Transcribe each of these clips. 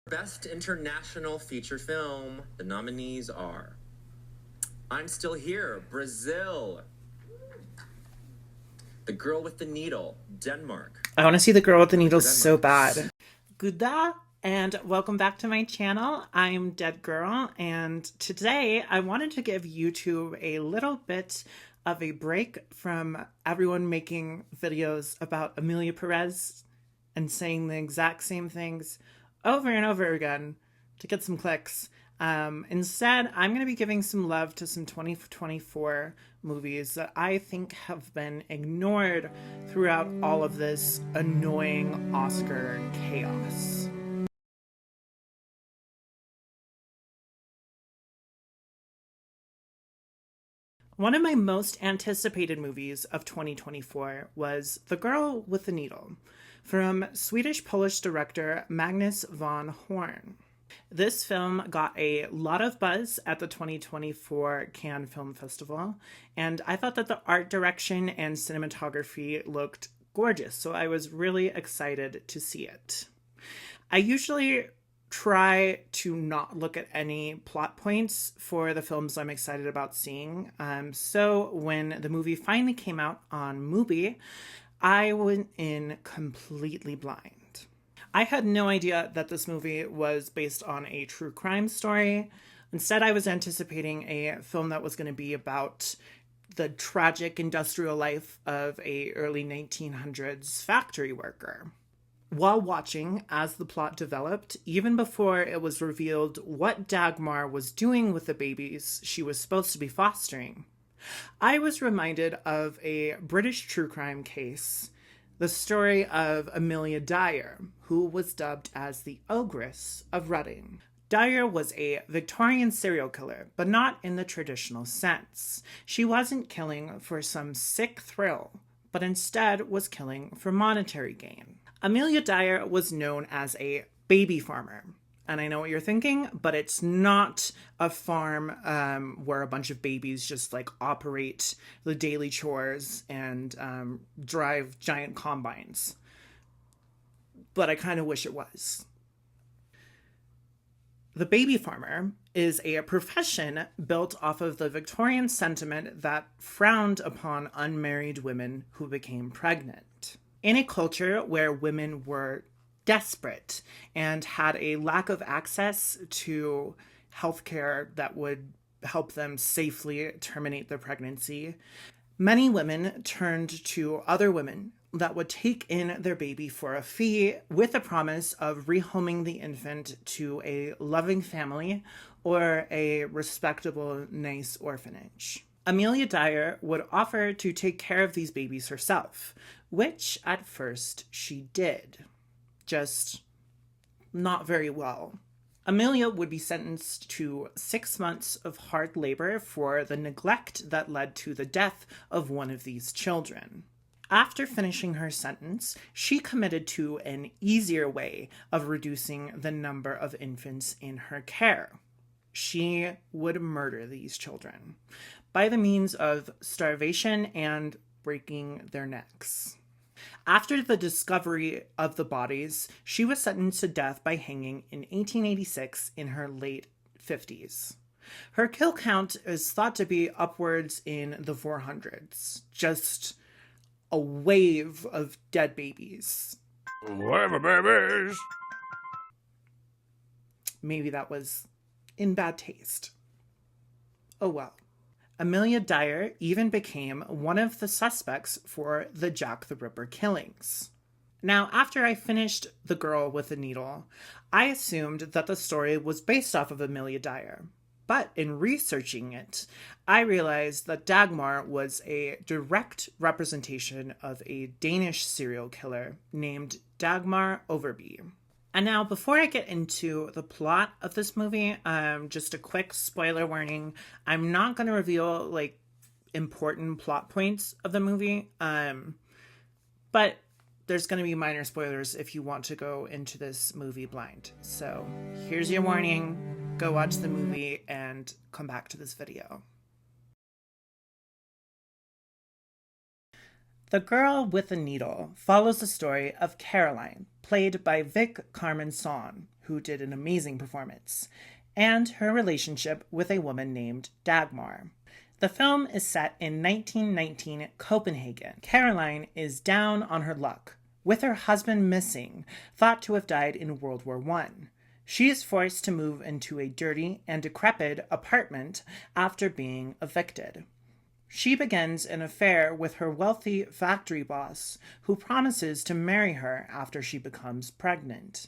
Best International Feature Film. The nominees are I'm Still Here, Brazil. The Girl with the Needle, Denmark. I want to see The Girl with the Needle so Denmark. bad. Good day, and welcome back to my channel. I'm Dead Girl, and today I wanted to give YouTube a little bit of a break from everyone making videos about Amelia Perez and saying the exact same things over and over again to get some clicks. Instead, I'm going to be giving some love to some 2024 movies that I think have been ignored throughout all of this annoying Oscar chaos. One of my most anticipated movies of 2024 was The Girl with the Needle from Swedish-Polish director Magnus von Horn. This film got a lot of buzz at the 2024 Cannes Film Festival, and I thought that the art direction and cinematography looked gorgeous, so I was really excited to see it. I usually try to not look at any plot points for the films I'm excited about seeing. So when the movie finally came out on Mubi, I went in completely blind. I had no idea that this movie was based on a true crime story. Instead, I was anticipating a film that was going to be about the tragic industrial life of a early 1900s factory worker. While watching as the plot developed, even before it was revealed what Dagmar was doing with the babies she was supposed to be fostering, I was reminded of a British true crime case, the story of Amelia Dyer, who was dubbed as the Ogress of Reading. Dyer was a Victorian serial killer, but not in the traditional sense. She wasn't killing for some sick thrill, but instead was killing for monetary gain. Amelia Dyer was known as a baby farmer. And I know what you're thinking, but it's not a farm where a bunch of babies just like operate the daily chores and drive giant combines. But I kind of wish it was. The baby farmer is a profession built off of the Victorian sentiment that frowned upon unmarried women who became pregnant. In a culture where women were desperate and had a lack of access to healthcare that would help them safely terminate their pregnancy, many women turned to other women that would take in their baby for a fee with the promise of rehoming the infant to a loving family or a respectable, nice orphanage. Amelia Dyer would offer to take care of these babies herself, which at first she did. Just not very well. Amelia would be sentenced to 6 months of hard labor for the neglect that led to the death of one of these children. After finishing her sentence, she committed to an easier way of reducing the number of infants in her care. She would murder these children by the means of starvation and breaking their necks. After the discovery of the bodies, she was sentenced to death by hanging in 1886 in her late 50s. Her kill count is thought to be upwards in the 400s. Just a wave of dead babies. Whatever, babies. Maybe that was in bad taste. Oh well. Amelia Dyer even became one of the suspects for the Jack the Ripper killings. Now, after I finished The Girl with the Needle, I assumed that the story was based off of Amelia Dyer. But in researching it, I realized that Dagmar was a direct representation of a Danish serial killer named Dagmar Overbye. And now, before I get into the plot of this movie, just a quick spoiler warning. I'm not going to reveal, like, important plot points of the movie, but there's going to be minor spoilers if you want to go into this movie blind. So, here's your warning. Go watch the movie and come back to this video. The Girl with a Needle follows the story of Caroline, played by Vic Carmen Son, who did an amazing performance, and her relationship with a woman named Dagmar. The film is set in 1919 Copenhagen. Caroline is down on her luck, with her husband missing, thought to have died in World War I. She is forced to move into a dirty and decrepit apartment after being evicted. She begins an affair with her wealthy factory boss, who promises to marry her after she becomes pregnant.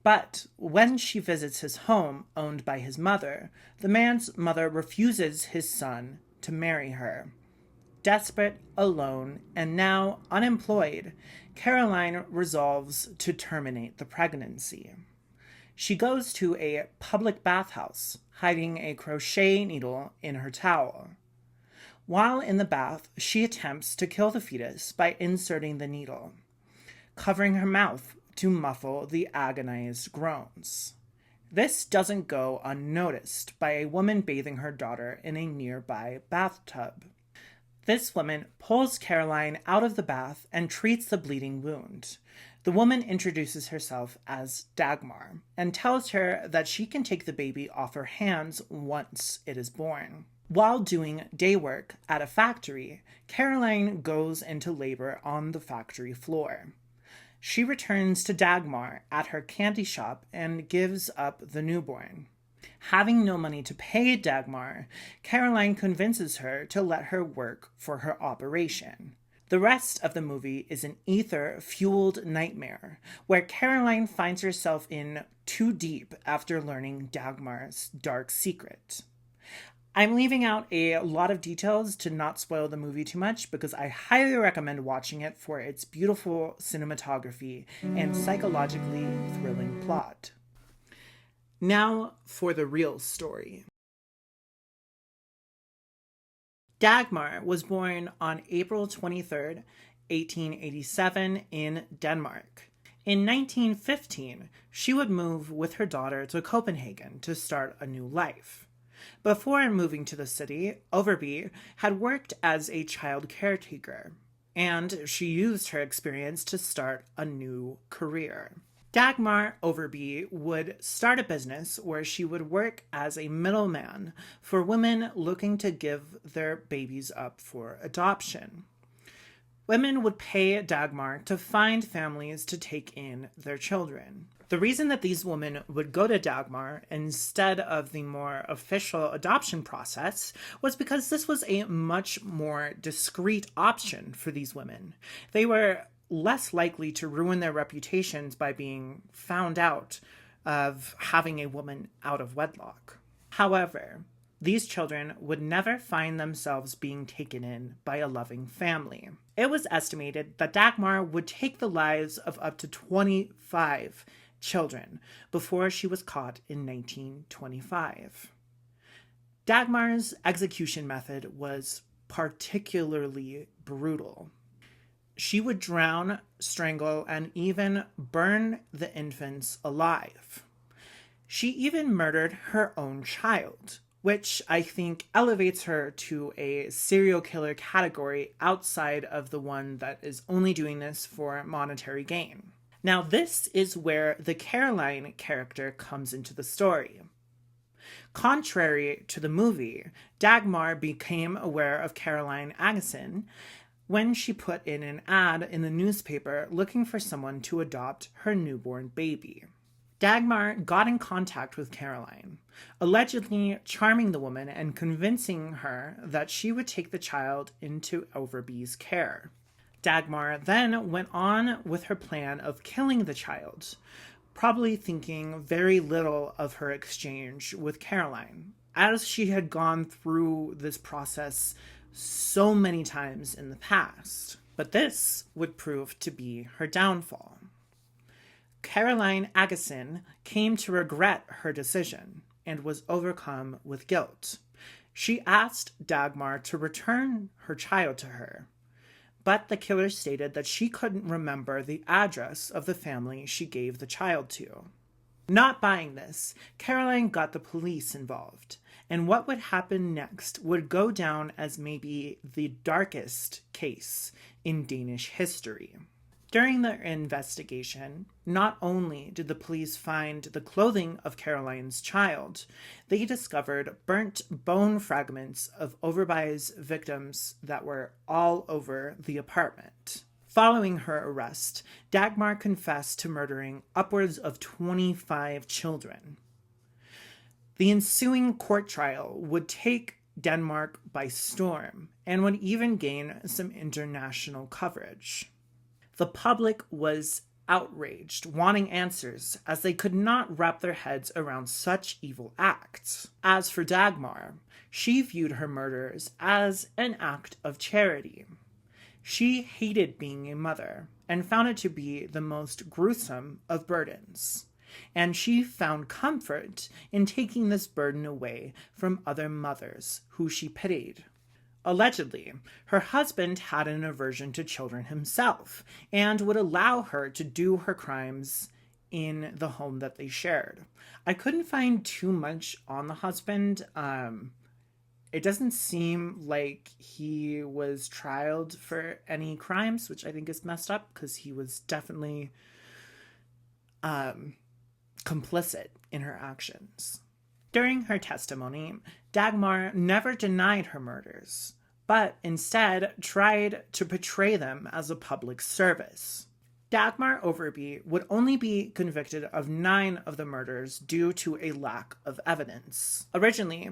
But when she visits his home, owned by his mother, the man's mother refuses his son to marry her. Desperate, alone, and now unemployed, Caroline resolves to terminate the pregnancy. She goes to a public bathhouse, hiding a crochet needle in her towel. While in the bath, she attempts to kill the fetus by inserting the needle, covering her mouth to muffle the agonized groans. This doesn't go unnoticed by a woman bathing her daughter in a nearby bathtub. This woman pulls Caroline out of the bath and treats the bleeding wound. The woman introduces herself as Dagmar and tells her that she can take the baby off her hands once it is born. While doing day work at a factory, Caroline goes into labor on the factory floor. She returns to Dagmar at her candy shop and gives up the newborn. Having no money to pay Dagmar, Caroline convinces her to let her work for her operation. The rest of the movie is an ether-fueled nightmare, where Caroline finds herself in too deep after learning Dagmar's dark secret. I'm leaving out a lot of details to not spoil the movie too much because I highly recommend watching it for its beautiful cinematography and psychologically thrilling plot. Now for the real story. Dagmar was born on April 23rd, 1887 in Denmark. In 1915, she would move with her daughter to Copenhagen to start a new life. Before moving to the city, Overbye had worked as a child caretaker, and she used her experience to start a new career. Dagmar Overbye would start a business where she would work as a middleman for women looking to give their babies up for adoption. Women would pay Dagmar to find families to take in their children. The reason that these women would go to Dagmar instead of the more official adoption process was because this was a much more discreet option for these women. They were less likely to ruin their reputations by being found out of having a woman out of wedlock. However, these children would never find themselves being taken in by a loving family. It was estimated that Dagmar would take the lives of up to 25 children before she was caught in 1925. Dagmar's execution method was particularly brutal. She would drown, strangle, and even burn the infants alive. She even murdered her own child, which I think elevates her to a serial killer category outside of the one that is only doing this for monetary gain. Now, this is where the Caroline character comes into the story. Contrary to the movie, Dagmar became aware of Caroline Agassiz when she put in an ad in the newspaper looking for someone to adopt her newborn baby. Dagmar got in contact with Caroline, allegedly charming the woman and convincing her that she would take the child into Overbye's care. Dagmar then went on with her plan of killing the child, probably thinking very little of her exchange with Caroline, as she had gone through this process so many times in the past. But this would prove to be her downfall. Caroline Agassiz came to regret her decision and was overcome with guilt. She asked Dagmar to return her child to her, but the killer stated that she couldn't remember the address of the family she gave the child to. Not buying this, Caroline got the police involved, And what would happen next would go down as maybe the darkest case in Danish history. During their investigation, not only did the police find the clothing of Caroline's child, they discovered burnt bone fragments of Overbye's victims that were all over the apartment. Following her arrest, Dagmar confessed to murdering upwards of 25 children. The ensuing court trial would take Denmark by storm and would even gain some international coverage. The public was outraged, wanting answers, as they could not wrap their heads around such evil acts. As for Dagmar, she viewed her murders as an act of charity. She hated being a mother and found it to be the most gruesome of burdens. And she found comfort in taking this burden away from other mothers who she pitied. Allegedly, her husband had an aversion to children himself and would allow her to do her crimes in the home that they shared. I couldn't find too much on the husband. It doesn't seem like he was trialed for any crimes, which I think is messed up because he was definitely complicit in her actions. During her testimony, Dagmar never denied her murders, but instead tried to portray them as a public service. Dagmar Overbye would only be convicted of 9 of the murders due to a lack of evidence. Originally,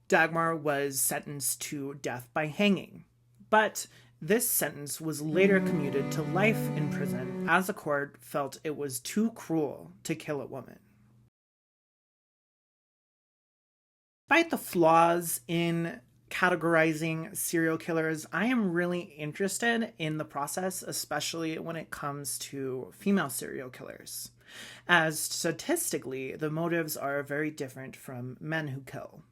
Dagmar was sentenced to death by hanging, but this sentence was later commuted to life in prison as the court felt it was too cruel to kill a woman. Despite the flaws in categorizing serial killers, I am really interested in the process, especially when it comes to female serial killers, as statistically, the motives are very different from men who kill.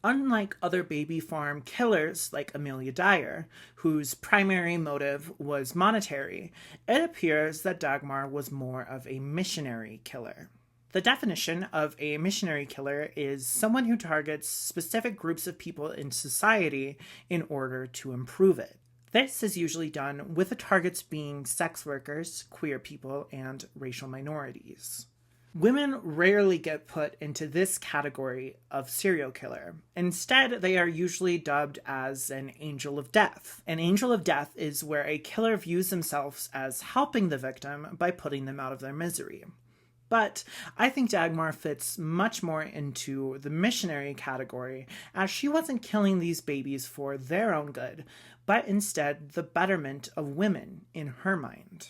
Unlike other baby farm killers like Amelia Dyer, whose primary motive was monetary, it appears that Dagmar was more of a missionary killer. The definition of a missionary killer is someone who targets specific groups of people in society in order to improve it. This is usually done with the targets being sex workers, queer people, and racial minorities. Women rarely get put into this category of serial killer. Instead, they are usually dubbed as an angel of death. An angel of death is where a killer views themselves as helping the victim by putting them out of their misery. But I think Dagmar fits much more into the missionary category, as she wasn't killing these babies for their own good, but instead the betterment of women in her mind.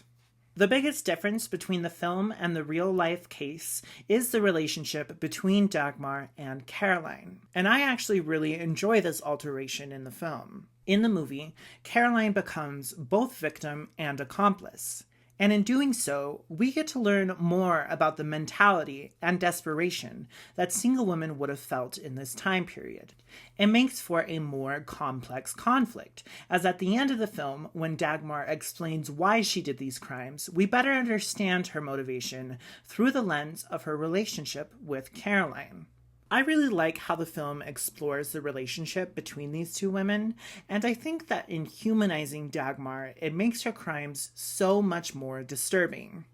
The biggest difference between the film and the real-life case is the relationship between Dagmar and Caroline, and I actually really enjoy this alteration in the film. In the movie, Caroline becomes both victim and accomplice. And in doing so, we get to learn more about the mentality and desperation that single women would have felt in this time period. It makes for a more complex conflict, as at the end of the film, when Dagmar explains why she did these crimes, we better understand her motivation through the lens of her relationship with Caroline. I really like how the film explores the relationship between these two women, and I think that in humanizing Dagmar, it makes her crimes so much more disturbing.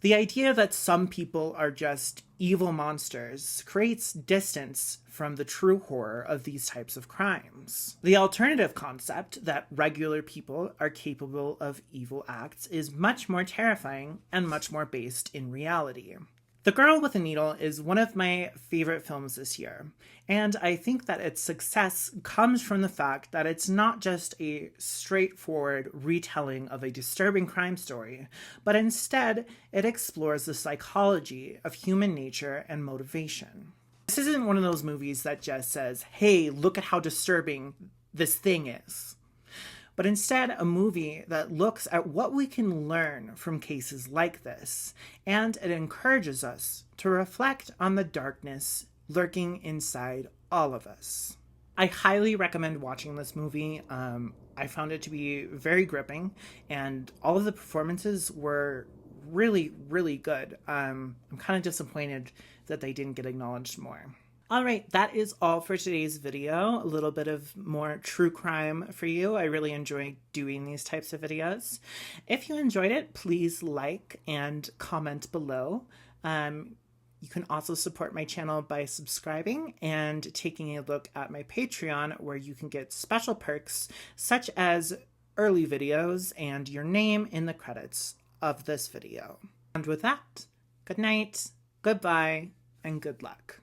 The idea that some people are just evil monsters creates distance from the true horror of these types of crimes. The alternative concept that regular people are capable of evil acts is much more terrifying and much more based in reality. The Girl with a Needle is one of my favorite films this year, and I think that its success comes from the fact that it's not just a straightforward retelling of a disturbing crime story, but instead it explores the psychology of human nature and motivation. This isn't one of those movies that just says, hey, look at how disturbing this thing is. But instead a movie that looks at what we can learn from cases like this, and it encourages us to reflect on the darkness lurking inside all of us. I highly recommend watching this movie. I found it to be very gripping, and all of the performances were really, really good. I'm kind of disappointed that they didn't get acknowledged more. All right, that is all for today's video. A little bit of more true crime for you. I really enjoy doing these types of videos. If you enjoyed it, please like and comment below. You can also support my channel by subscribing and taking a look at my Patreon, where you can get special perks such as early videos and your name in the credits of this video. And with that, good night, goodbye, and good luck.